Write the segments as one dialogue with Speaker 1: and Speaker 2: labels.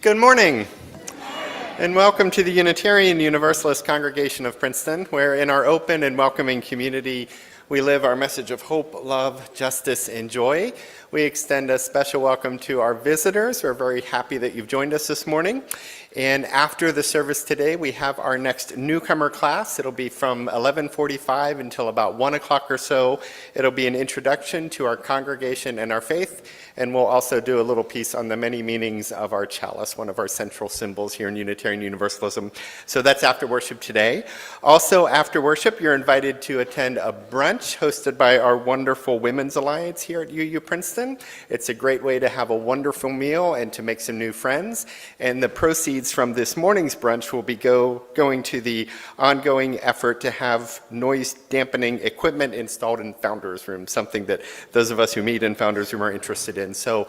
Speaker 1: Good morning, and welcome to the Unitarian Universalist Congregation of Princeton, where in our open and welcoming community, we live our message of hope, love, justice, and joy. We extend a special welcome to our visitors. We're very happy that you've joined us this morning. And after the service today, we have our next newcomer class. It'll be from 11:45 until about 1 o'clock or so. It'll be an introduction to our congregation and our faith, and we'll also do a little piece on the many meanings of our chalice, one of our central symbols here in Unitarian Universalism. So that's after worship today. Also after worship, you're invited to attend a brunch hosted by our wonderful Women's Alliance here at UU Princeton. It's a great way to have a wonderful meal and to make some new friends, and the proceeds from this morning's brunch will be going to the ongoing effort to have noise dampening equipment installed in Founders Room, something that those of us who meet in Founders Room are interested in. So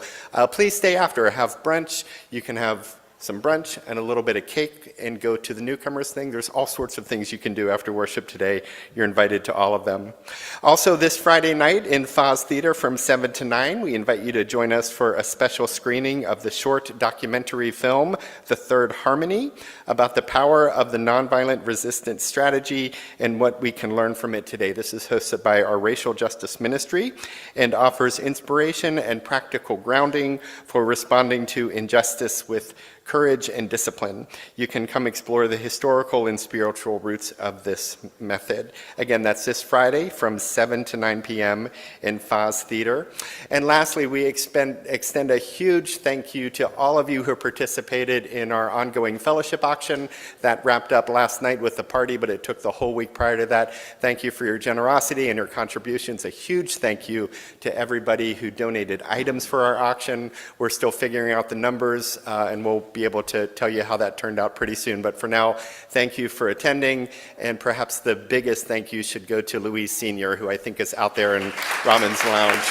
Speaker 1: please stay after, have brunch. You can have some brunch and a little bit of cake and go to the newcomers thing. There's all sorts of things you can do after worship today. You're invited to all of them. Also this Friday night in Foz Theater from 7 to 9, we invite you to join us for a special screening of the short documentary film, The Third Harmony, about the power of the nonviolent resistance strategy and what we can learn from it today. This is hosted by our Racial Justice Ministry and offers inspiration and practical grounding for responding to injustice with courage and discipline. You can come explore the historical and spiritual roots of this method. Again, that's this Friday from 7 to 9 p.m. in Foz Theater. And lastly, we extend a huge thank you to all of you who participated in our ongoing fellowship auction. That wrapped up last night with the party, but it took the whole week prior to that. Thank you for your generosity and your contributions. A huge thank you to everybody who donated items for our auction. We're still figuring out the numbers, and we'll be able to tell you how that turned out pretty soon. But for now, thank you for attending, and perhaps the biggest thank you should go to Louise Sr., who I think is out there in Ramon's Lounge.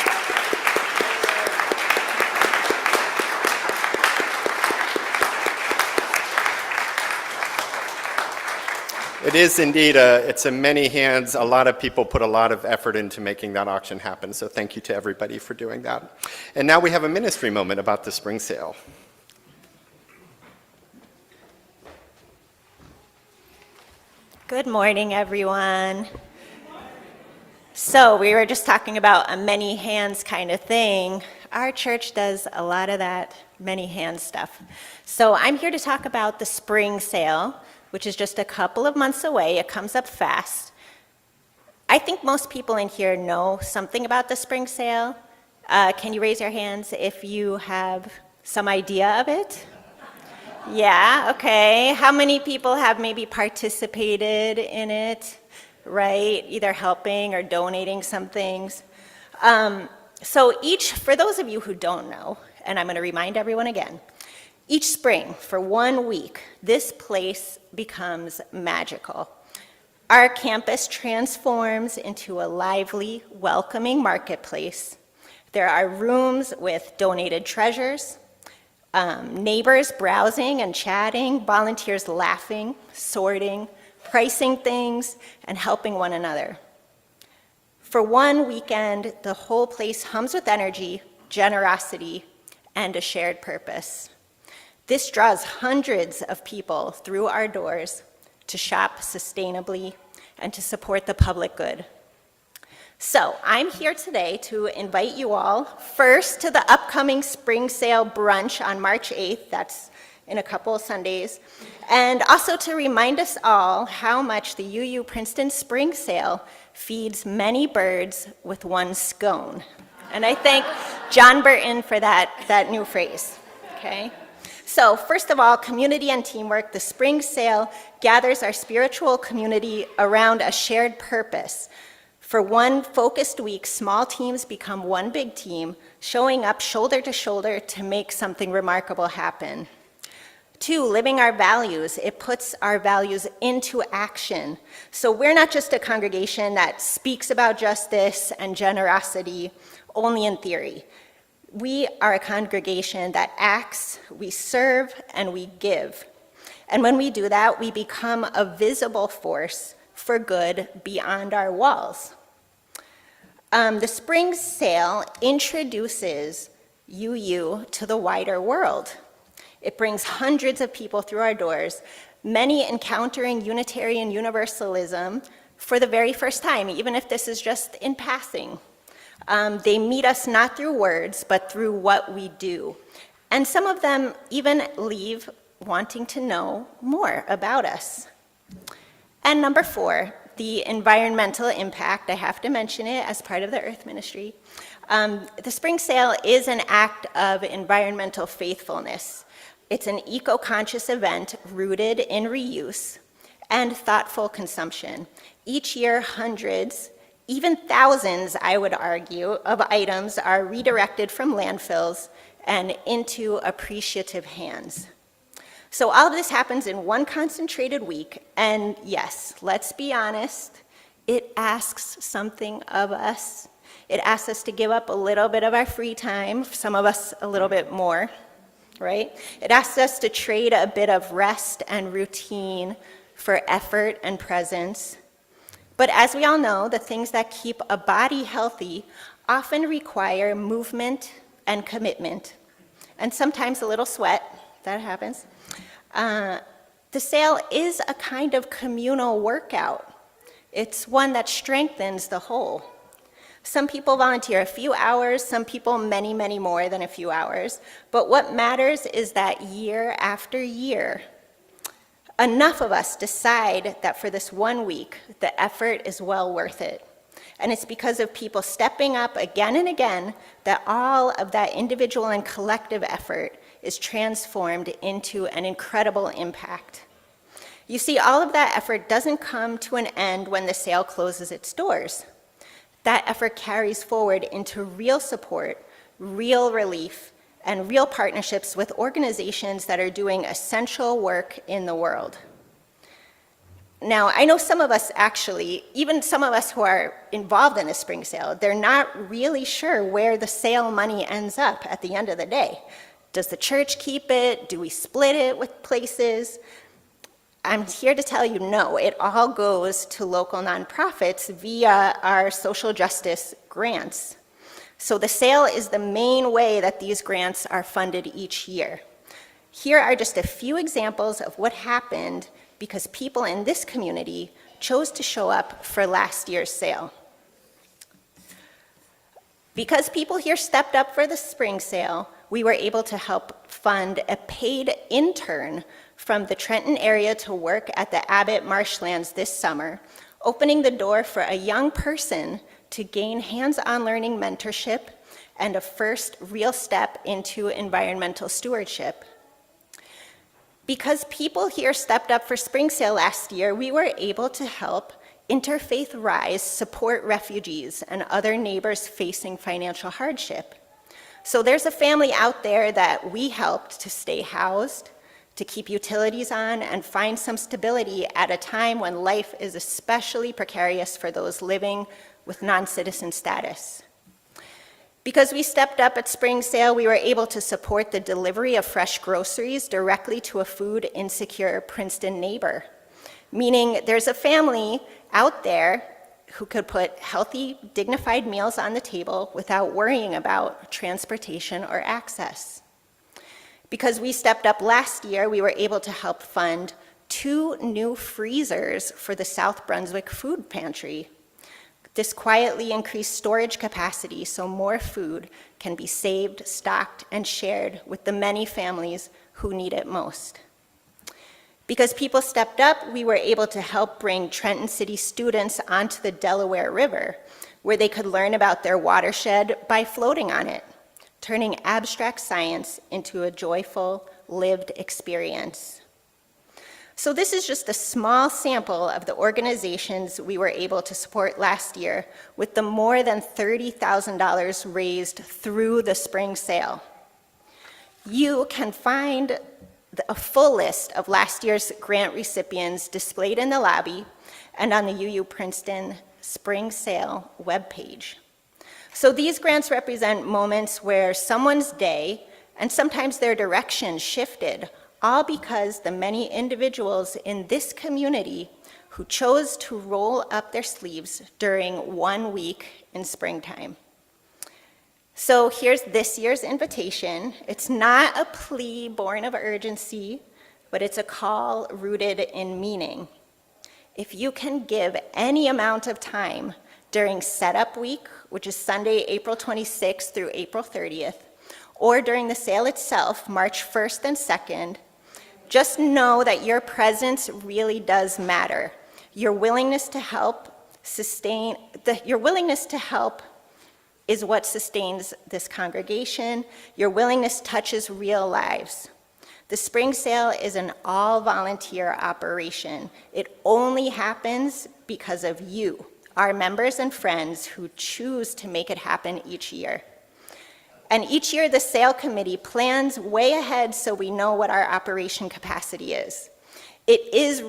Speaker 1: It is indeed, it's a many hands. A lot of people put a lot of effort into making that auction happen, so thank you to everybody for doing that. And now we have a ministry moment about the spring sale.
Speaker 2: Good morning, everyone. So we were just talking about a many hands kind of thing. Our church does a lot of that many hands stuff. So I'm here to talk about the spring sale, which is just a couple of months away. It comes up fast. I think most people in here know something about the spring sale. Can you raise your hands if you have some idea of it? Yeah, okay. How many people have maybe participated in it, right? Either helping or donating some things. For those of you who don't know, and I'm going to remind everyone again, each spring for 1 week, this place becomes magical. Our campus transforms into a lively, welcoming marketplace. There are rooms with donated treasures, neighbors browsing and chatting, volunteers laughing, sorting, pricing things, and helping one another. For 1 weekend, the whole place hums with energy, generosity, and a shared purpose. This draws hundreds of people through our doors to shop sustainably and to support the public good. So I'm here today to invite you all first to the upcoming spring sale brunch on March 8th, that's in a couple of Sundays, and also to remind us all how much the UU Princeton spring sale feeds many birds with one scone. And I thank John Burton for that new phrase, okay? So first of all, community and teamwork. The spring sale gathers our spiritual community around a shared purpose. For 1 focused week, small teams become one big team, showing up shoulder to shoulder to make something remarkable happen. 2, living our values. It puts our values into action. So we're not just a congregation that speaks about justice and generosity only in theory. We are a congregation that acts, we serve, and we give. And when we do that, we become a visible force for good beyond our walls. The spring sale introduces UU to the wider world. It brings hundreds of people through our doors, many encountering Unitarian Universalism for the very first time, even if this is just in passing. They meet us not through words, but through what we do. And some of them even leave wanting to know more about us. And number 4, the environmental impact. I have to mention it as part of the Earth Ministry. The spring sale is an act of environmental faithfulness. It's an eco-conscious event rooted in reuse and thoughtful consumption. Each year, hundreds, even thousands, I would argue, of items are redirected from landfills and into appreciative hands. So all of this happens in one concentrated week, and yes, let's be honest, it asks something of us. It asks us to give up a little bit of our free time, some of us a little bit more, right? It asks us to trade a bit of rest and routine for effort and presence. But as we all know, the things that keep a body healthy often require movement and commitment, and sometimes a little sweat. That happens. The sale is a kind of communal workout. It's one that strengthens the whole. Some people volunteer a few hours, some people many, many more than a few hours. But what matters is that year after year, enough of us decide that for this 1 week, the effort is well worth it. And it's because of people stepping up again and again that all of that individual and collective effort is transformed into an incredible impact. You see, all of that effort doesn't come to an end when the sale closes its doors. That effort carries forward into real support, real relief, and real partnerships with organizations that are doing essential work in the world. Now, I know some of us actually, even some of us who are involved in the spring sale, they're not really sure where the sale money ends up at the end of the day. Does the church keep it? Do we split it with places? I'm here to tell you, no, it all goes to local nonprofits via our social justice grants. So the sale is the main way that these grants are funded each year. Here are just a few examples of what happened because people in this community chose to show up for last year's sale. Because people here stepped up for the spring sale, we were able to help fund a paid intern from the Trenton area to work at the Abbott Marshlands this summer, opening the door for a young person to gain hands-on learning mentorship and a first real step into environmental stewardship. Because people here stepped up for spring sale last year, we were able to help Interfaith Rise support refugees and other neighbors facing financial hardship. So there's a family out there that we helped to stay housed, to keep utilities on, and find some stability at a time when life is especially precarious for those living with non-citizen status. Because we stepped up at spring sale, we were able to support the delivery of fresh groceries directly to a food insecure Princeton neighbor, meaning there's a family out there who could put healthy, dignified meals on the table without worrying about transportation or access. Because we stepped up last year, we were able to help fund 2 new freezers for the South Brunswick Food Pantry. This quietly increased storage capacity so more food can be saved, stocked, and shared with the many families who need it most. Because people stepped up, we were able to help bring Trenton City students onto the Delaware River, where they could learn about their watershed by floating on it, turning abstract science into a joyful, lived experience. So this is just a small sample of the organizations we were able to support last year with the more than $30,000 raised through the spring sale. You can find a full list of last year's grant recipients displayed in the lobby and on the UU Princeton Spring Sale webpage. So these grants represent moments where someone's day and sometimes their direction shifted, all because the many individuals in this community who chose to roll up their sleeves during 1 week in springtime. So here's this year's invitation. It's not a plea born of urgency, but it's a call rooted in meaning. If you can give any amount of time during setup week, which is Sunday, April 26th through April 30th, or during the sale itself, March 1st and 2nd, just know that your presence really does matter. Your willingness to help is what sustains this congregation. Your willingness touches real lives. The spring sale is an all-volunteer operation. It only happens because of you, our members and friends who choose to make it happen each year. And each year the sale committee plans way ahead so we know what our operation capacity is. It is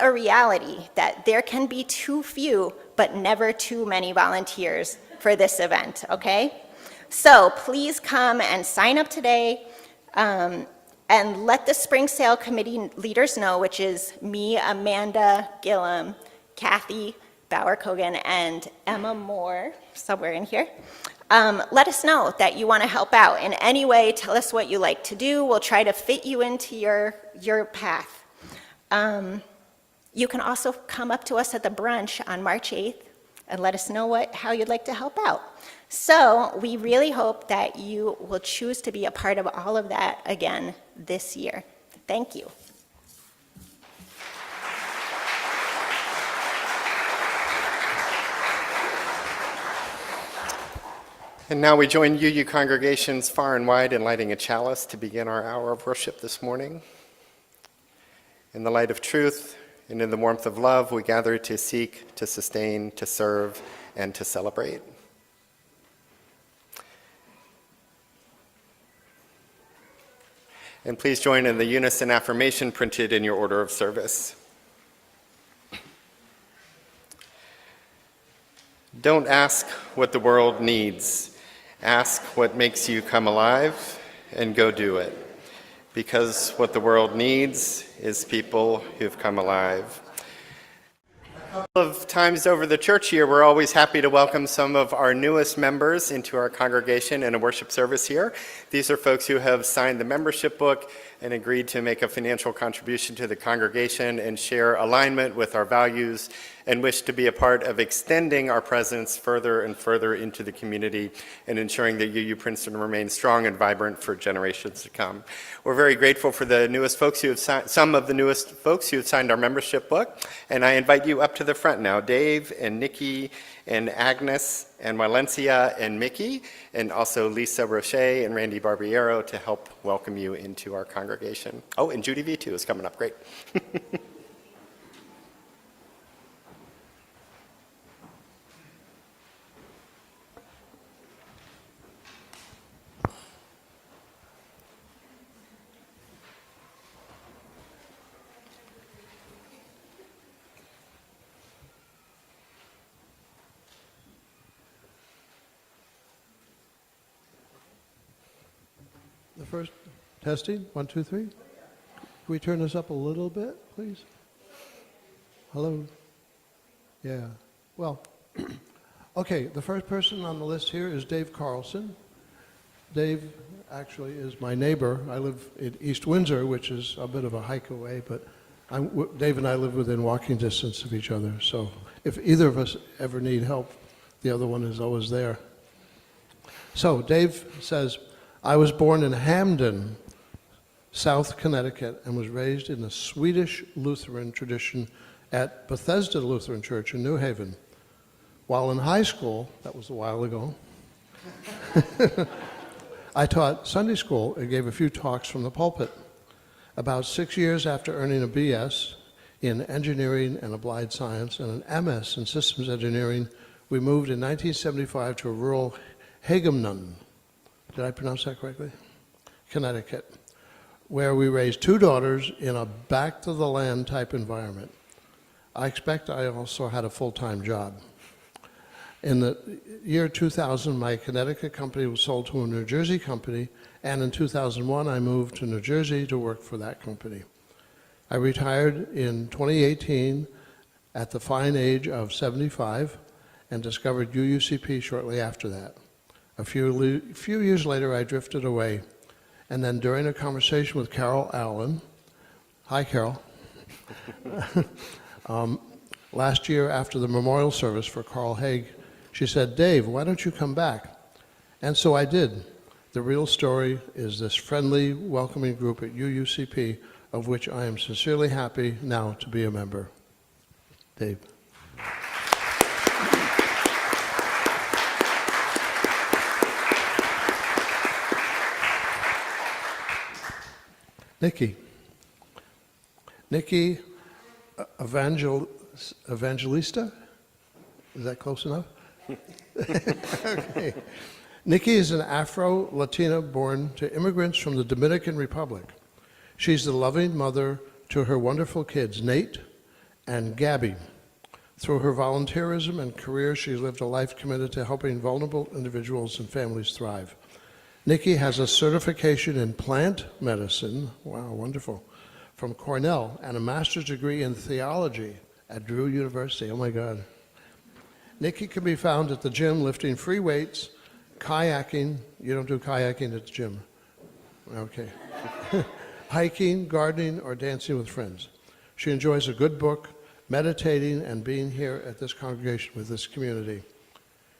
Speaker 2: a reality that there can be too few, but never too many volunteers for this event, okay? So please come and sign up today. And let the spring sale committee leaders know, which is me, Amanda Gillum, Kathy Bauer-Kogan, and Emma Moore, somewhere in here. Let us know that you want to help out in any way. Tell us what you like to do. We'll try to fit you into your path. You can also come up to us at the brunch on March 8th and let us know how you'd like to help out. So we really hope that you will choose to be a part of all of that again this year. Thank you.
Speaker 1: And now we join UU congregations far and wide in lighting a chalice to begin our hour of worship this morning. In the light of truth and in the warmth of love, we gather to seek, to sustain, to serve, and to celebrate. And please join in the unison affirmation printed in your order of service. Don't ask what the world needs. Ask what makes you come alive and go do it. Because what the world needs is people who've come alive. A couple of times over the church year, we're always happy to welcome some of our newest members into our congregation in a worship service here. These are folks who have signed the membership book and agreed to make a financial contribution to the congregation and share alignment with our values and wish to be a part of extending our presence further and further into the community and ensuring that UU Princeton remains strong and vibrant for generations to come. We're very grateful for the newest folks who have some of the newest folks who have signed our membership book, and I invite you up to the front now. Dave and Nikki and Agnes and Valencia and Mickey, and also Lisa Roche and Randy Barbiero to help welcome you into our congregation. Oh, and Judy V2 is coming up. Great.
Speaker 3: The first testing, 1, 2, 3. Can we turn this up a little bit, please? Hello? Yeah. Well, okay, the first person on the list here is Dave Carlson. Dave actually is my neighbor. I live in East Windsor, which is a bit of a hike away, but Dave and I live within walking distance of each other. So if either of us ever need help, the other one is always there. So Dave says, I was born in Hamden, South Connecticut, and was raised in the Swedish Lutheran tradition at Bethesda Lutheran Church in New Haven. While in high school, that was a while ago, I taught Sunday school and gave a few talks from the pulpit. About 6 years after earning a BS in engineering and applied science and an MS in systems engineering, we moved in 1975 to a rural Hagemnon. Did I pronounce that correctly? Connecticut, where we raised 2 daughters in a back-to-the-land type environment. I expect I also had a full-time job. In the year 2000, my Connecticut company was sold to a New Jersey company, and in 2001, I moved to New Jersey to work for that company. I retired in 2018 at the fine age of 75 and discovered UUCP shortly after that. Few years later, I drifted away, and then during a conversation with Carol Allen, hi Carol, last year after the memorial service for Carl Haig, she said, "Dave, why don't you come back?" And so I did. The real story is this friendly, welcoming group at UUCP, of which I am sincerely happy now to be a member. Dave. Nikki. Nikki Evangelista? Is that close enough? Okay. Nikki is an Afro-Latina born to immigrants from the Dominican Republic. She's the loving mother to her wonderful kids, Nate and Gabby. Through her volunteerism and career, she's lived a life committed to helping vulnerable individuals and families thrive. Nikki has a certification in plant medicine, wow, wonderful, from Cornell, and a master's degree in theology at Drew University, oh my God. Nikki can be found at the gym lifting free weights, kayaking, you don't do kayaking at the gym, okay. Hiking, gardening, or dancing with friends. She enjoys a good book, meditating, and being here at this congregation with this community.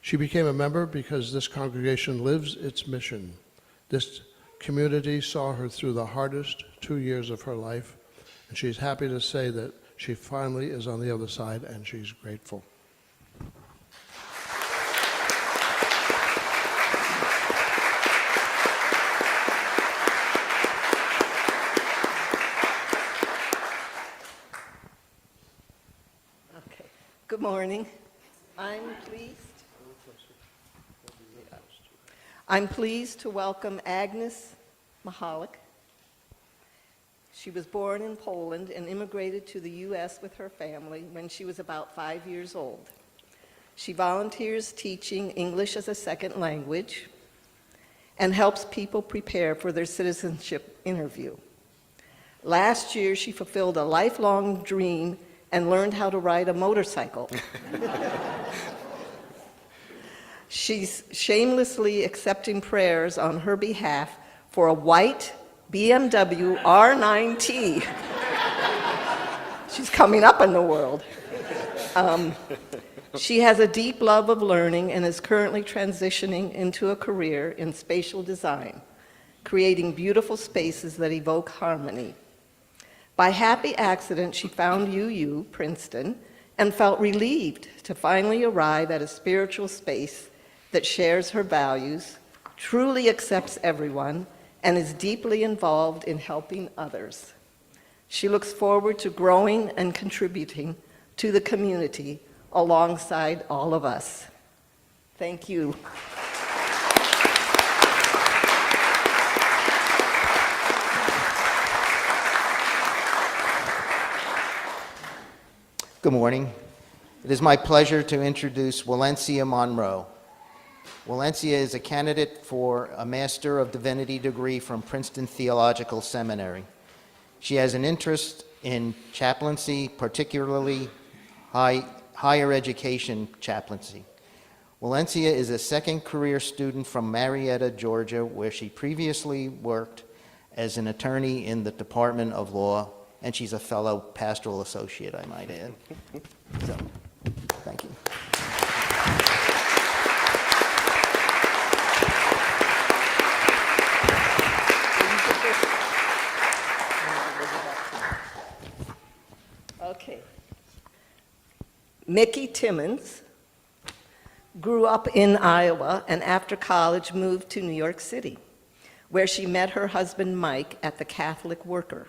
Speaker 3: She became a member because this congregation lives its mission. This community saw her through the hardest 2 years of her life, and she's happy to say that she finally is on the other side, and she's grateful.
Speaker 4: Okay. Good morning. I'm pleased to welcome Agnes Mahalik. She was born in Poland and immigrated to the U.S. with her family when she was about 5 years old. She volunteers teaching English as a second language and helps people prepare for their citizenship interview. Last year, she fulfilled a lifelong dream and learned how to ride a motorcycle. She's shamelessly accepting prayers on her behalf for a white BMW R9T. She's coming up in the world. She has a deep love of learning and is currently transitioning into a career in spatial design, creating beautiful spaces that evoke harmony. By happy accident, she found UU, Princeton, and felt relieved to finally arrive at a spiritual space that shares her values, truly accepts everyone, and is deeply involved in helping others. She looks forward to growing and contributing to the community alongside all of us. Thank you.
Speaker 5: Good morning. It is my pleasure to introduce Valencia Monroe. Valencia is a candidate for a Master of Divinity degree from Princeton Theological Seminary. She has an interest in chaplaincy, particularly higher education chaplaincy. Valencia is a second career student from Marietta, Georgia, where she previously worked as an attorney in the Department of Law, and she's a fellow pastoral associate, I might add. So, thank you.
Speaker 4: Okay. Mickey Timmons grew up in Iowa and after college moved to New York City, where she met her husband Mike at the Catholic Worker.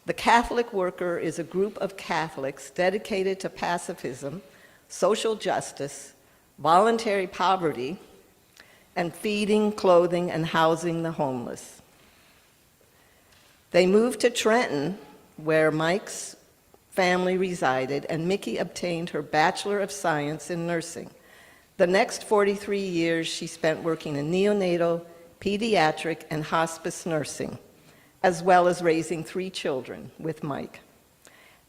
Speaker 4: The Catholic Worker is a group of Catholics dedicated to pacifism, social justice, voluntary poverty, and feeding, clothing, and housing the homeless. They moved to Trenton, where Mike's family resided, and Mickey obtained her Bachelor of Science in Nursing. The next 43 years she spent working in neonatal, pediatric, and hospice nursing, as well as raising 3 children with Mike.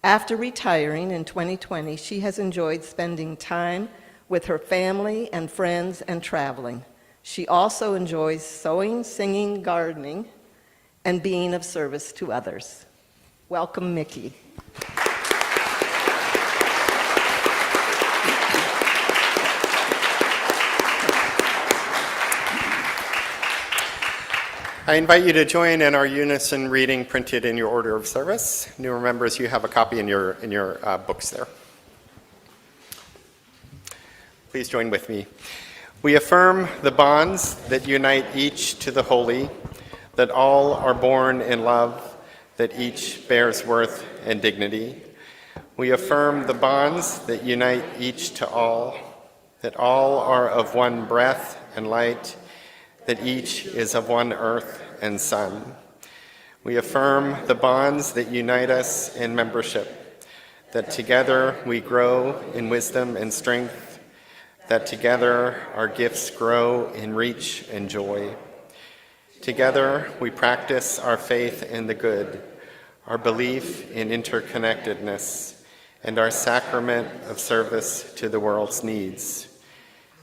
Speaker 4: After retiring in 2020, she has enjoyed spending time with her family and friends and traveling, She also enjoys sewing, singing, gardening, and being of service to others. Welcome, Mickey.
Speaker 1: I invite you to join in our unison reading printed in your order of service. Newer members, you have a copy in your books there. Please join with me. We affirm the bonds that unite each to the holy, that all are born in love, that each bears worth and dignity. We affirm the bonds that unite each to all, that all are of one breath and light, that each is of one earth and sun. We affirm the bonds that unite us in membership, that together we grow in wisdom and strength, that together our gifts grow in reach and joy. Together we practice our faith in the good, our belief in interconnectedness, and our sacrament of service to the world's needs.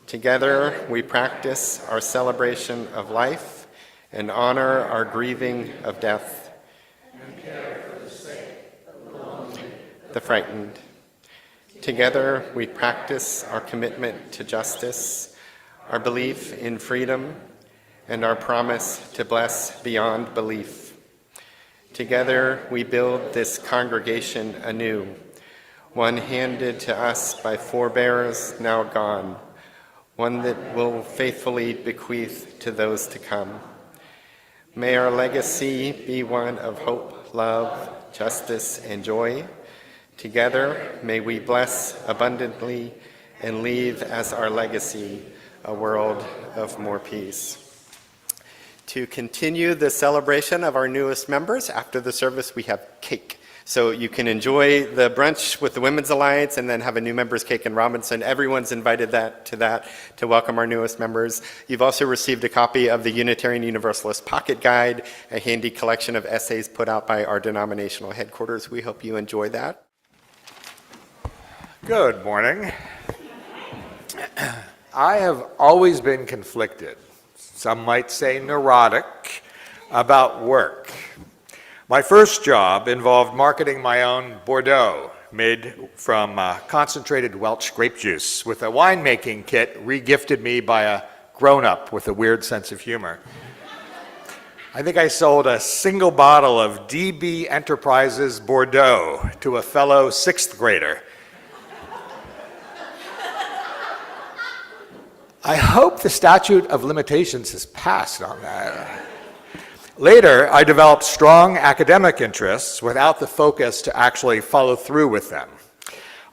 Speaker 1: Together we practice our celebration of life and honor our grieving of death, and care for the sick, the lonely, the frightened. Together we practice our commitment to justice, our belief in freedom, and our promise to bless beyond belief. Together we build this congregation anew, one handed to us by forebears now gone, one that will faithfully bequeath to those to come. May our legacy be one of hope, love, justice, and joy. Together, may we bless abundantly and leave as our legacy a world of more peace. To continue the celebration of our newest members, after the service we have cake. So you can enjoy the brunch with the Women's Alliance and then have a new members cake in Robinson. Everyone's invited to welcome our newest members. You've also received a copy of the Unitarian Universalist Pocket Guide, a handy collection of essays put out by our denominational headquarters. We hope you enjoy that.
Speaker 6: Good morning. I have always been conflicted, some might say neurotic, about work. My first job involved marketing my own Bordeaux, made from concentrated Welch grape juice, with a winemaking kit re-gifted me by a grown-up with a weird sense of humor. I think I sold a single bottle of DB Enterprises Bordeaux to a fellow sixth grader. I hope the statute of limitations has passed on that. Later, I developed strong academic interests without the focus to actually follow through with them.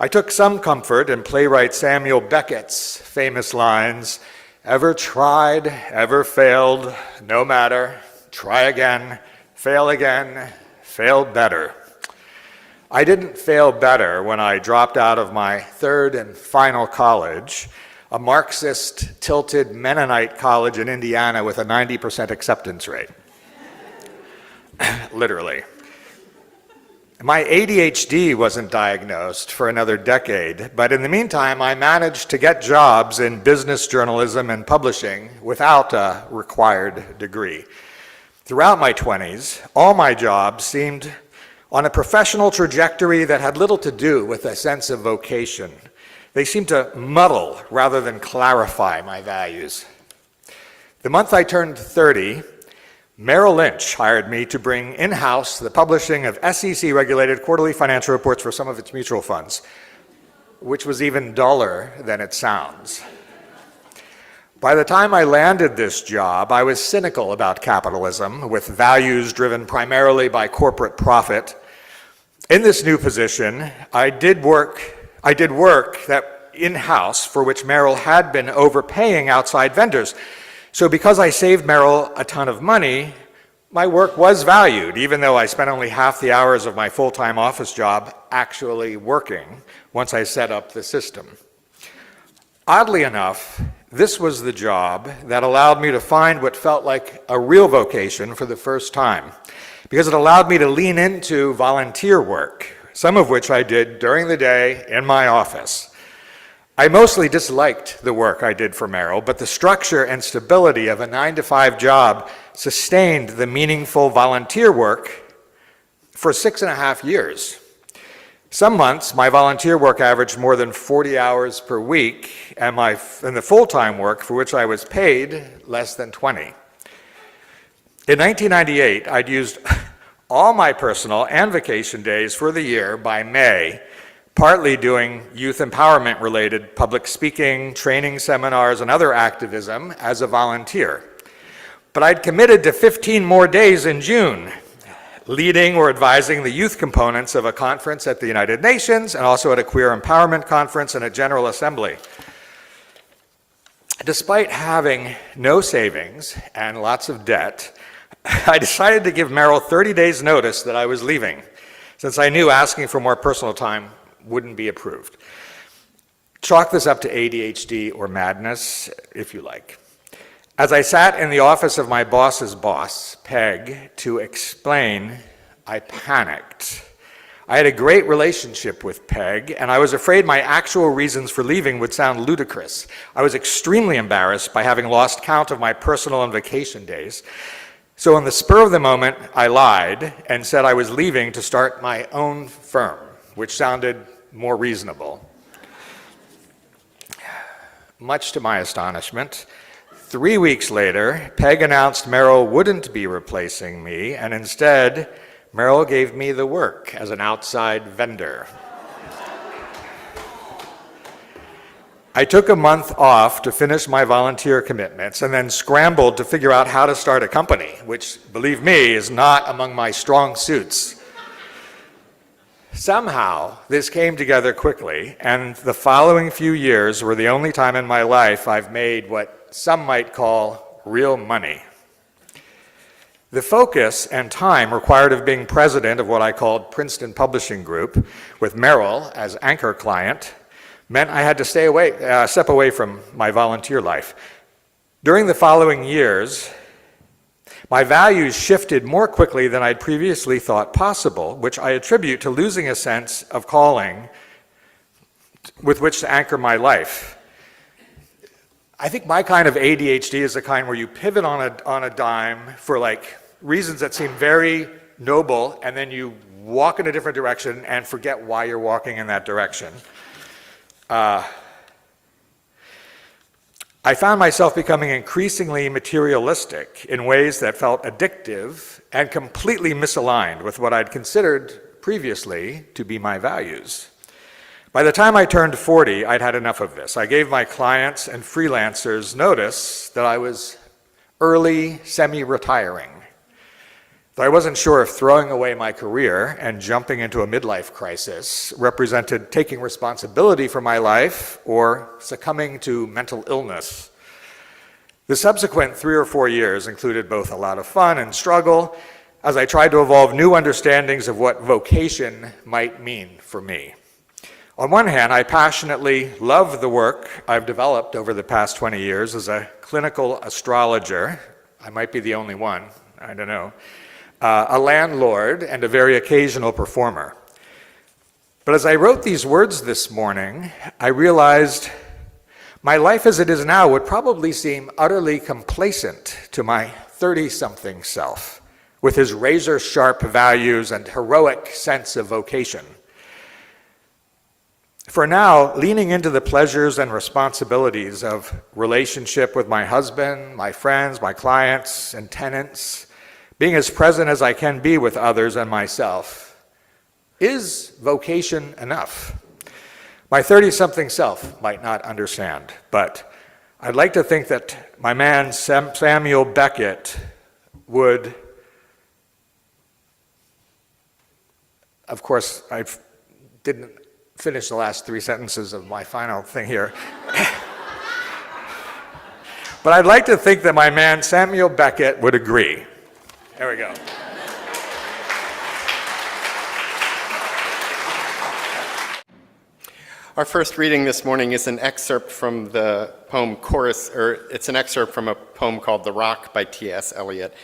Speaker 6: I took some comfort in playwright Samuel Beckett's famous lines, "Ever tried, ever failed, no matter, try again, fail better." I didn't fail better when I dropped out of my third and final college, a Marxist-tilted Mennonite college in Indiana with a 90% acceptance rate. Literally. My ADHD wasn't diagnosed for another decade, but in the meantime, I managed to get jobs in business journalism and publishing without a required degree. Throughout my 20s, all my jobs seemed on a professional trajectory that had little to do with a sense of vocation. They seemed to muddle rather than clarify my values. The month I turned 30, Merrill Lynch hired me to bring in-house the publishing of SEC-regulated quarterly financial reports for some of its mutual funds, which was even duller than it sounds. By the time I landed this job, I was cynical about capitalism, with values driven primarily by corporate profit. In this new position, I did work that in-house for which Merrill had been overpaying outside vendors. So because I saved Merrill a ton of money, my work was valued, even though I spent only half the hours of my full-time office job actually working once I set up the system. Oddly enough, this was the job that allowed me to find what felt like a real vocation for the first time, because it allowed me to lean into volunteer work, some of which I did during the day in my office. I mostly disliked the work I did for Merrill, but the structure and stability of a 9-to-5 job sustained the meaningful volunteer work for 6.5 years. Some months, my volunteer work averaged more than 40 hours per week, and the full-time work, for which I was paid, less than 20. In 1998, I'd used all my personal and vacation days for the year by May, partly doing youth empowerment-related public speaking, training seminars, and other activism as a volunteer. But I'd committed to 15 more days in June, leading or advising the youth components of a conference at the United Nations and also at a queer empowerment conference and a General Assembly. Despite having no savings and lots of debt, I decided to give Merrill 30 days notice that I was leaving, since I knew asking for more personal time wouldn't be approved. Chalk this up to ADHD or madness, if you like. As I sat in the office of my boss's boss, Peg, to explain, I panicked. I had a great relationship with Peg, and I was afraid my actual reasons for leaving would sound ludicrous. I was extremely embarrassed by having lost count of my personal and vacation days. So in the spur of the moment, I lied and said I was leaving to start my own firm, which sounded more reasonable. Much to my astonishment, 3 weeks later, Peg announced Merrill wouldn't be replacing me, and instead, Merrill gave me the work as an outside vendor. I took a month off to finish my volunteer commitments and then scrambled to figure out how to start a company, which, believe me, is not among my strong suits. Somehow, this came together quickly, and the following few years were the only time in my life I've made what some might call real money. The focus and time required of being president of what I called Princeton Publishing Group, with Merrill as anchor client, meant I had to step away from my volunteer life. During the following years, my values shifted more quickly than I'd previously thought possible, which I attribute to losing a sense of calling with which to anchor my life. I think my kind of ADHD is the kind where you pivot on a dime for reasons that seem very noble, and then you walk in a different direction and forget why you're walking in that direction. I found myself becoming increasingly materialistic in ways that felt addictive and completely misaligned with what I'd considered previously to be my values. By the time I turned 40, I'd had enough of this. I gave my clients and freelancers notice that I was early semi-retiring. Though I wasn't sure if throwing away my career and jumping into a midlife crisis represented taking responsibility for my life or succumbing to mental illness. The subsequent 3 or 4 years included both a lot of fun and struggle as I tried to evolve new understandings of what vocation might mean for me. On one hand, I passionately love the work I've developed over the past 20 years as a clinical astrologer. I might be the only one, I don't know. A landlord, and a very occasional performer. But as I wrote these words this morning, I realized my life as it is now would probably seem utterly complacent to my 30-something self, with his razor-sharp values and heroic sense of vocation. For now, leaning into the pleasures and responsibilities of relationship with my husband, my friends, my clients, and tenants, being as present as I can be with others and myself, is vocation enough? My 30-something self might not understand, but I'd like to think that my man Samuel Beckett would. Of course, I didn't finish the last 3 sentences of my final thing here. But I'd like to think that my man Samuel Beckett would agree. There we go.
Speaker 1: Our first reading this morning is an excerpt from the poem Chorus, or it's an excerpt from a poem called The Rock by T.S. Eliot.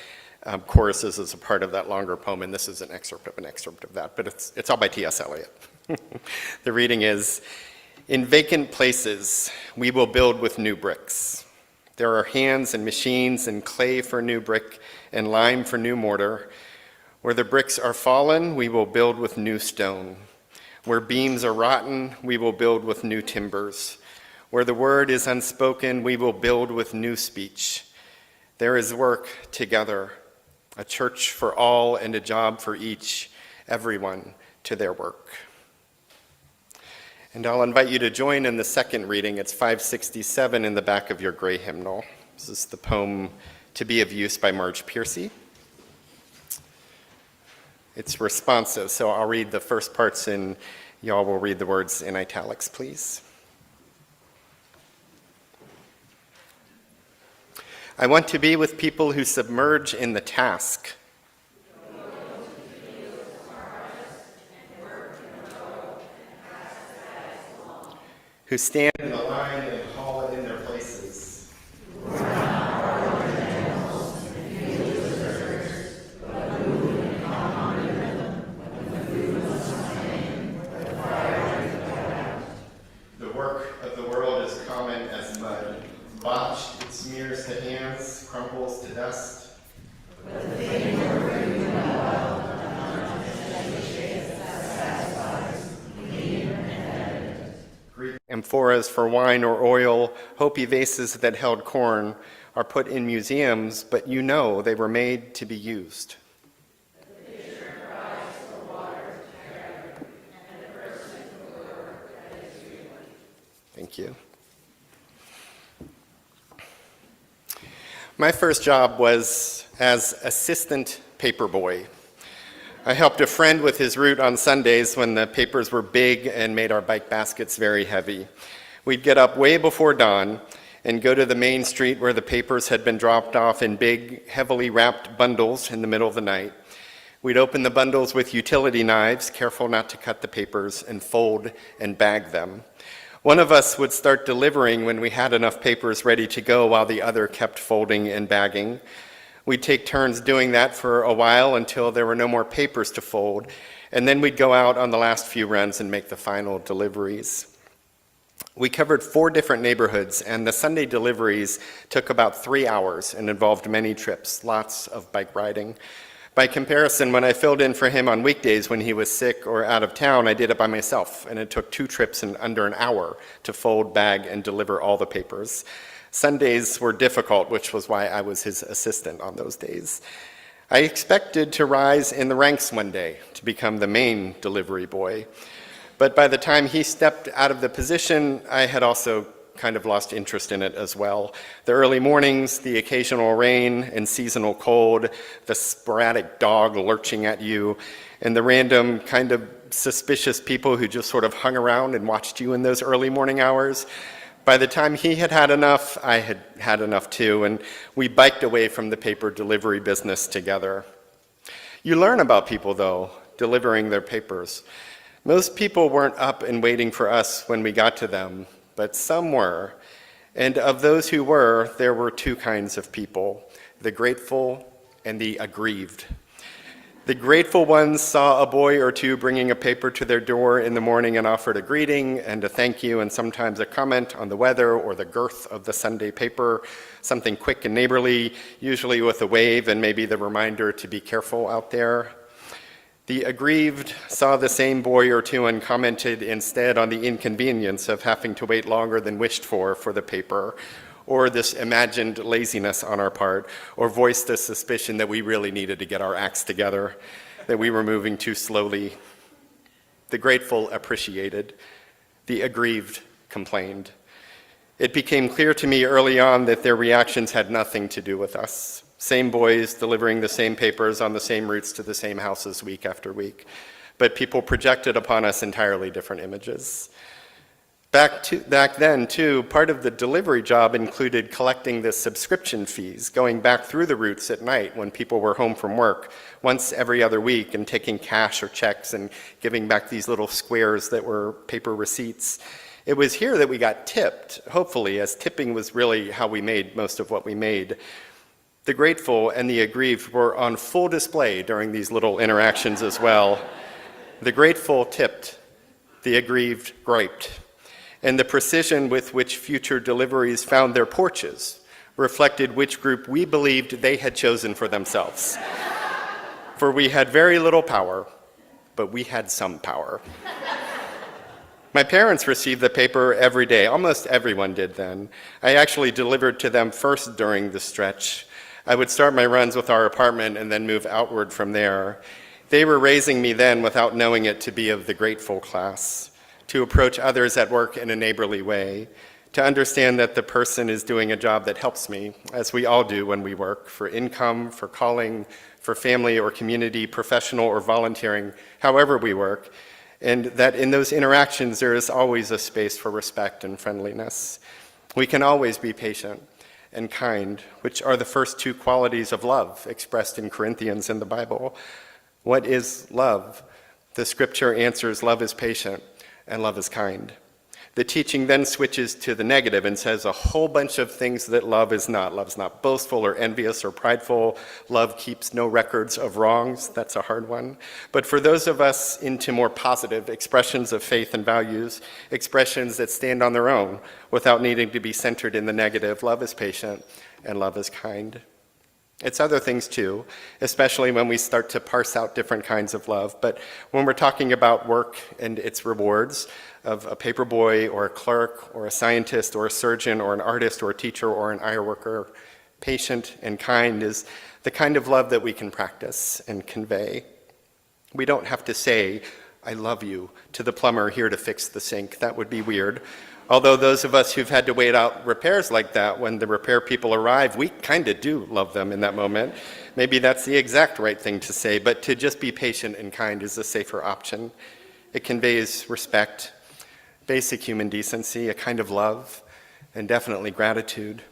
Speaker 1: Choruses is a part of that longer poem, and this is an excerpt of that, but it's all by T.S. Eliot. The reading is, In vacant places, we will build with new bricks. There are hands and machines and clay for new brick and lime for new mortar. Where the bricks are fallen, we will build with new stone. Where beams are rotten, we will build with new timbers. Where the word is unspoken, we will build with new speech. There is work together, a church for all and a job for each, everyone to their work. And I'll invite you to join in the second reading. It's 567 in the back of your gray hymnal. This is the poem To Be of Use by Marge Piercy. It's responsive, so I'll read the first parts and y'all will read the words in italics, please. I want to be with people who submerge in the task. Who stand in the line and haul it in their places. The work of the world is common as mud. Botched, it smears to hands, crumples to dust. Amphoras for wine or oil, hopi vases that held corn are put in museums, but you know they were made to be used. Thank you. My first job was as assistant paperboy. I helped a friend with his route on Sundays when the papers were big and made our bike baskets very heavy. We'd get up way before dawn and go to the main street where the papers had been dropped off in big, heavily wrapped bundles in the middle of the night. We'd open the bundles with utility knives, careful not to cut the papers, and fold and bag them. One of us would start delivering when we had enough papers ready to go while the other kept folding and bagging. We'd take turns doing that for a while until there were no more papers to fold, and then we'd go out on the last few runs and make the final deliveries. We covered 4 different neighborhoods, and the Sunday deliveries took about 3 hours and involved many trips, lots of bike riding. By comparison, when I filled in for him on weekdays when he was sick or out of town, I did it by myself, and it took 2 trips in under an hour to fold, bag, and deliver all the papers. Sundays were difficult, which was why I was his assistant on those days. I expected to rise in the ranks one day to become the main delivery boy. But by the time he stepped out of the position, I had also kind of lost interest in it as well. The early mornings, the occasional rain and seasonal cold, the sporadic dog lurching at you, and the random kind of suspicious people who just sort of hung around and watched you in those early morning hours. By the time he had had enough, I had had enough too, and we biked away from the paper delivery business together. You learn about people, though, delivering their papers. Most people weren't up and waiting for us when we got to them, but some were. And of those who were, there were 2 kinds of people, the grateful and the aggrieved. The grateful ones saw a boy or 2 bringing a paper to their door in the morning and offered a greeting and a thank you and sometimes a comment on the weather or the girth of the Sunday paper, something quick and neighborly, usually with a wave and maybe the reminder to be careful out there. The aggrieved saw the same boy or 2 and commented instead on the inconvenience of having to wait longer than wished for the paper, or this imagined laziness on our part, or voiced the suspicion that we really needed to get our acts together, that we were moving too slowly. The grateful appreciated. The aggrieved complained. It became clear to me early on that their reactions had nothing to do with us. Same boys delivering the same papers on the same routes to the same houses week after week. But people projected upon us entirely different images. Back then, too, part of the delivery job included collecting the subscription fees, going back through the routes at night when people were home from work, once every other week, and taking cash or checks and giving back these little squares that were paper receipts. It was here that we got tipped, hopefully, as tipping was really how we made most of what we made. The grateful and the aggrieved were on full display during these little interactions as well. The grateful tipped, the aggrieved griped. and the precision with which future deliveries found their porches reflected which group we believed they had chosen for themselves. For we had very little power, but we had some power. My parents received the paper every day. Almost everyone did then. I actually delivered to them first during the stretch. I would start my runs with our apartment and then move outward from there. They were raising me then without knowing it to be of the grateful class, to approach others at work in a neighborly way, to understand that the person is doing a job that helps me, as we all do when we work, for income, for calling, for family or community, professional or volunteering, however we work, and that in those interactions there is always a space for respect and friendliness. We can always be patient and kind, which are the first two qualities of love expressed in Corinthians in the Bible. What is love? The scripture answers love is patient and love is kind. The teaching then switches to the negative and says a whole bunch of things that love is not. Love's not boastful or envious or prideful. Love keeps no records of wrongs. That's a hard one. But for those of us into more positive expressions of faith and values, expressions that stand on their own without needing to be centered in the negative, love is patient and love is kind. It's other things too, especially when we start to parse out different kinds of love. But when we're talking about work and its rewards, of a paperboy or a clerk or a scientist or a surgeon or an artist or a teacher or an iron worker, patient and kind is the kind of love that we can practice and convey. We don't have to say, I love you, to the plumber here to fix the sink. That would be weird. Although those of us who've had to wait out repairs like that, when the repair people arrive, we kind of do love them in that moment. Maybe that's the exact right thing to say, but to just be patient and kind is a safer option. It conveys respect, basic human decency, a kind of love, and definitely gratitude.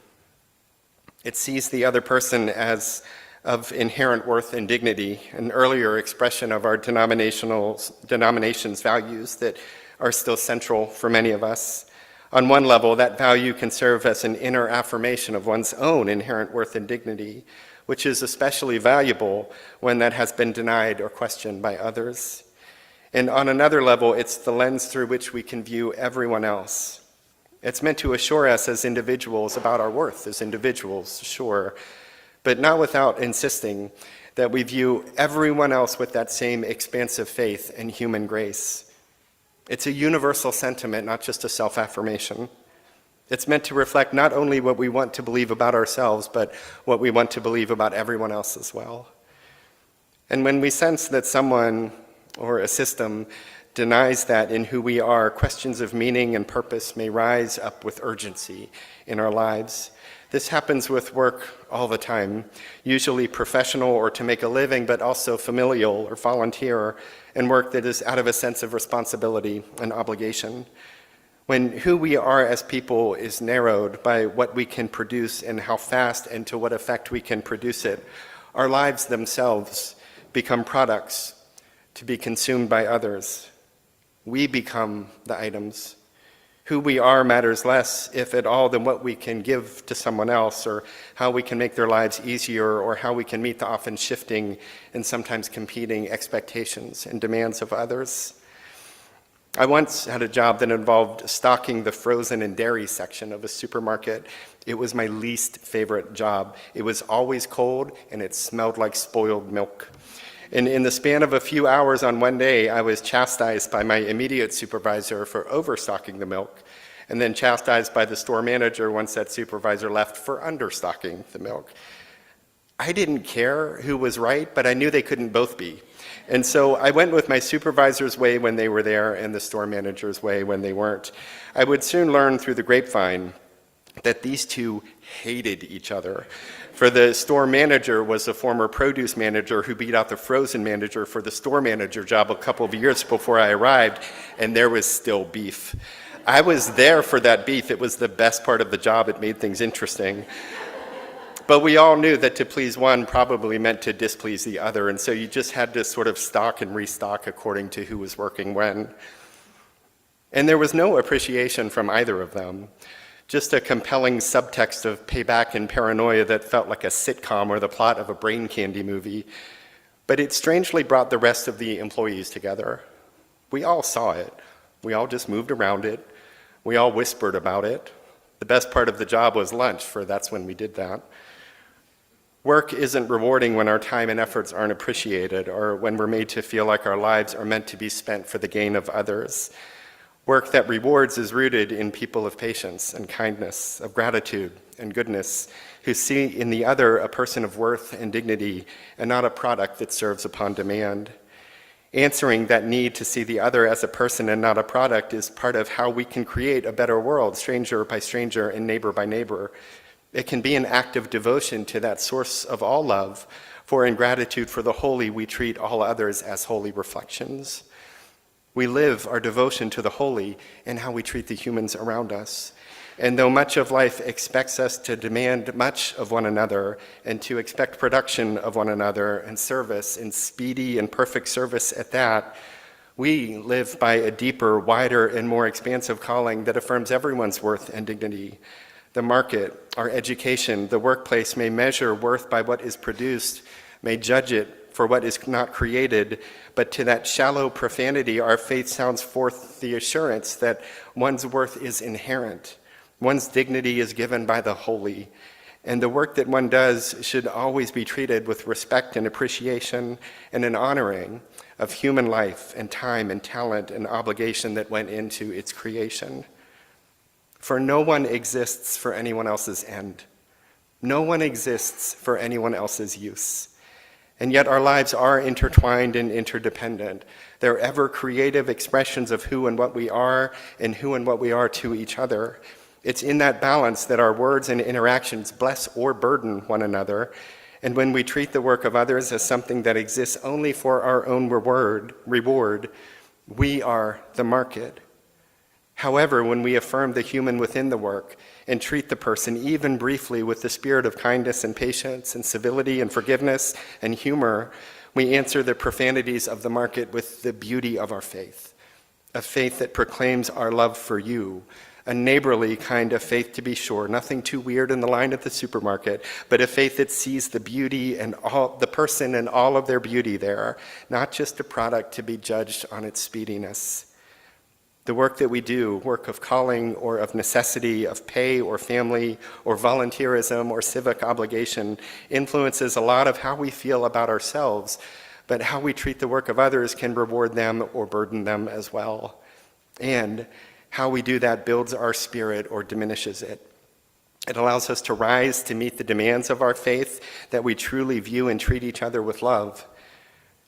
Speaker 1: It sees the other person as of inherent worth and dignity, an earlier expression of our denomination's values that are still central for many of us. On one level, that value can serve as an inner affirmation of one's own inherent worth and dignity, which is especially valuable when that has been denied or questioned by others. And on another level, it's the lens through which we can view everyone else. It's meant to assure us as individuals about our worth as individuals, sure, but not without insisting that we view everyone else with that same expansive faith and human grace. It's a universal sentiment, not just a self-affirmation. It's meant to reflect not only what we want to believe about ourselves, but what we want to believe about everyone else as well. And when we sense that someone or a system denies that in who we are, questions of meaning and purpose may rise up with urgency in our lives. This happens with work all the time, usually professional or to make a living, but also familial or volunteer, and work that is out of a sense of responsibility and obligation. When who we are as people is narrowed by what we can produce and how fast and to what effect we can produce it, our lives themselves become products to be consumed by others. We become the items. Who we are matters less, if at all, than what we can give to someone else, or how we can make their lives easier, or how we can meet the often shifting and sometimes competing expectations and demands of others. I once had a job that involved stocking the frozen and dairy section of a supermarket. It was my least favorite job. It was always cold, and it smelled like spoiled milk. And in the span of a few hours on one day, I was chastised by my immediate supervisor for overstocking the milk, and then chastised by the store manager once that supervisor left for understocking the milk. I didn't care who was right, but I knew they couldn't both be. And so I went with my supervisor's way when they were there and the store manager's way when they weren't. I would soon learn through the grapevine that these two hated each other. For the store manager was a former produce manager who beat out the frozen manager for the store manager job a couple of years before I arrived, and there was still beef. I was there for that beef. It was the best part of the job. It made things interesting. But we all knew that to please one probably meant to displease the other, and so you just had to sort of stock and restock according to who was working when. And there was no appreciation from either of them. Just a compelling subtext of payback and paranoia that felt like a sitcom or the plot of a brain candy movie. But it strangely brought the rest of the employees together. We all saw it. We all just moved around it. We all whispered about it. The best part of the job was lunch, for that's when we did that. Work isn't rewarding when our time and efforts aren't appreciated or when we're made to feel like our lives are meant to be spent for the gain of others. Work that rewards is rooted in people of patience and kindness, of gratitude and goodness, who see in the other a person of worth and dignity and not a product that serves upon demand. Answering that need to see the other as a person and not a product is part of how we can create a better world, stranger by stranger and neighbor by neighbor. It can be an act of devotion to that source of all love, for in gratitude for the holy, we treat all others as holy reflections. We live our devotion to the holy in how we treat the humans around us. And though much of life expects us to demand much of one another and to expect production of one another and service and speedy and perfect service at that, we live by a deeper, wider, and more expansive calling that affirms everyone's worth and dignity. The market, our education, the workplace may measure worth by what is produced, may judge it for what is not created, but to that shallow profanity, our faith sounds forth the assurance that one's worth is inherent. One's dignity is given by the holy, and the work that one does should always be treated with respect and appreciation and an honoring of human life and time and talent and obligation that went into its creation. For no one exists for anyone else's end. No one exists for anyone else's use. And yet our lives are intertwined and interdependent. They're ever creative expressions of who and what we are and who and what we are to each other. It's in that balance that our words and interactions bless or burden one another. And when we treat the work of others as something that exists only for our own reward, we are the market. However, when we affirm the human within the work and treat the person even briefly with the spirit of kindness and patience and civility and forgiveness and humor, we answer the profanities of the market with the beauty of our faith, a faith that proclaims our love for you, a neighborly kind of faith, to be sure, nothing too weird in the line at the supermarket, but a faith that sees the beauty and all the person and all of their beauty there, not just a product to be judged on its speediness. The work that we do, work of calling or of necessity, of pay or family or volunteerism or civic obligation, influences a lot of how we feel about ourselves, but how we treat the work of others can reward them or burden them as well. And how we do that builds our spirit or diminishes it. It allows us to rise to meet the demands of our faith, that we truly view and treat each other with love.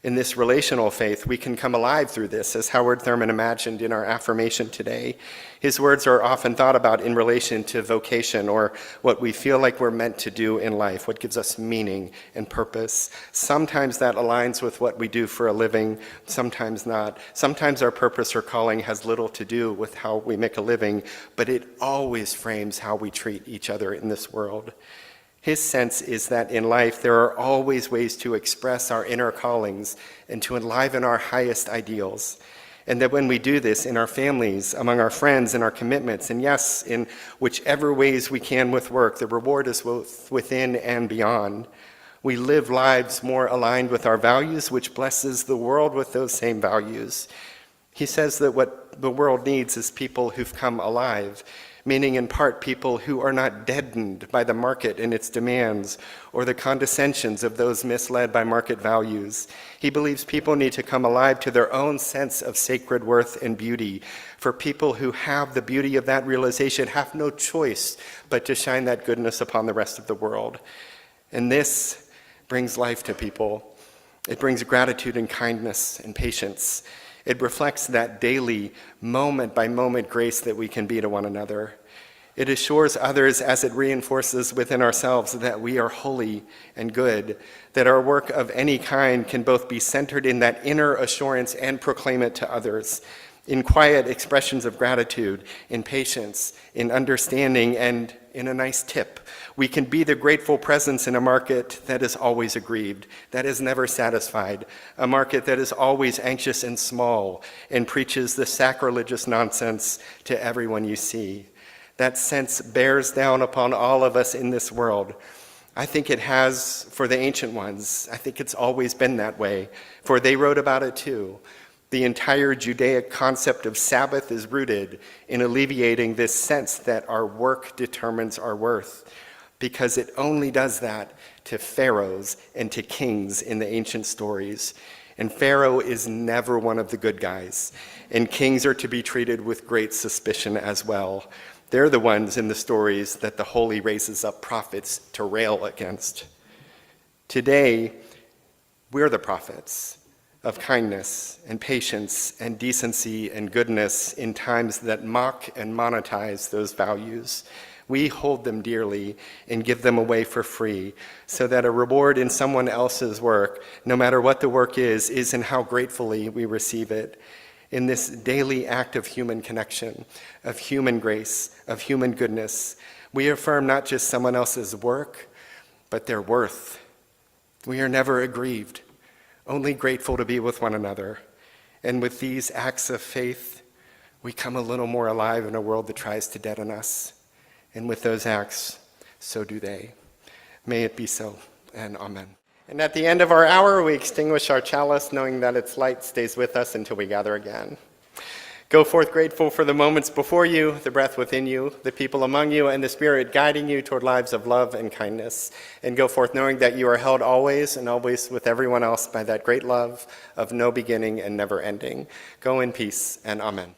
Speaker 1: In this relational faith, we can come alive through this, as Howard Thurman imagined in our affirmation today. His words are often thought about in relation to vocation, or what we feel like we're meant to do in life, what gives us meaning and purpose. Sometimes that aligns with what we do for a living, sometimes not. Sometimes our purpose or calling has little to do with how we make a living, but it always frames how we treat each other in this world. His sense is that in life there are always ways to express our inner callings and to enliven our highest ideals. And that when we do this in our families, among our friends, in our commitments, and yes, in whichever ways we can with work, the reward is both within and beyond. We live lives more aligned with our values, which blesses the world with those same values. He says that what the world needs is people who've come alive, meaning in part people who are not deadened by the market and its demands or the condescensions of those misled by market values. He believes people need to come alive to their own sense of sacred worth and beauty. For people who have the beauty of that realization have no choice but to shine that goodness upon the rest of the world. And this brings life to people. It brings gratitude and kindness and patience. It reflects that daily, moment-by-moment grace that we can be to one another. It assures others as it reinforces within ourselves that we are holy and good, that our work of any kind can both be centered in that inner assurance and proclaim it to others, in quiet expressions of gratitude, in patience, in understanding, and in a nice tip. We can be the grateful presence in a market that is always aggrieved, that is never satisfied, a market that is always anxious and small and preaches the sacrilegious nonsense to everyone you see. That sense bears down upon all of us in this world. I think it has for the ancient ones. I think it's always been that way, for they wrote about it too. The entire Judaic concept of Sabbath is rooted in alleviating this sense that our work determines our worth, because it only does that to pharaohs and to kings in the ancient stories. And Pharaoh is never one of the good guys, and kings are to be treated with great suspicion as well. They're the ones in the stories that the holy raises up prophets to rail against. Today, we're the prophets of kindness and patience and decency and goodness in times that mock and monetize those values. We hold them dearly and give them away for free, so that a reward in someone else's work, no matter what the work is in how gratefully we receive it. In this daily act of human connection, of human grace, of human goodness, we affirm not just someone else's work, but their worth. We are never aggrieved, only grateful to be with one another. And with these acts of faith, we come a little more alive in a world that tries to deaden us. And with those acts, so do they. May it be so, and amen. And at the end of our hour, we extinguish our chalice, knowing that its light stays with us until we gather again. Go forth grateful for the moments before you, the breath within you, the people among you, and the Spirit guiding you toward lives of love and kindness. And go forth knowing that you are held always and always with everyone else by that great love of no beginning and never ending. Go in peace, and amen.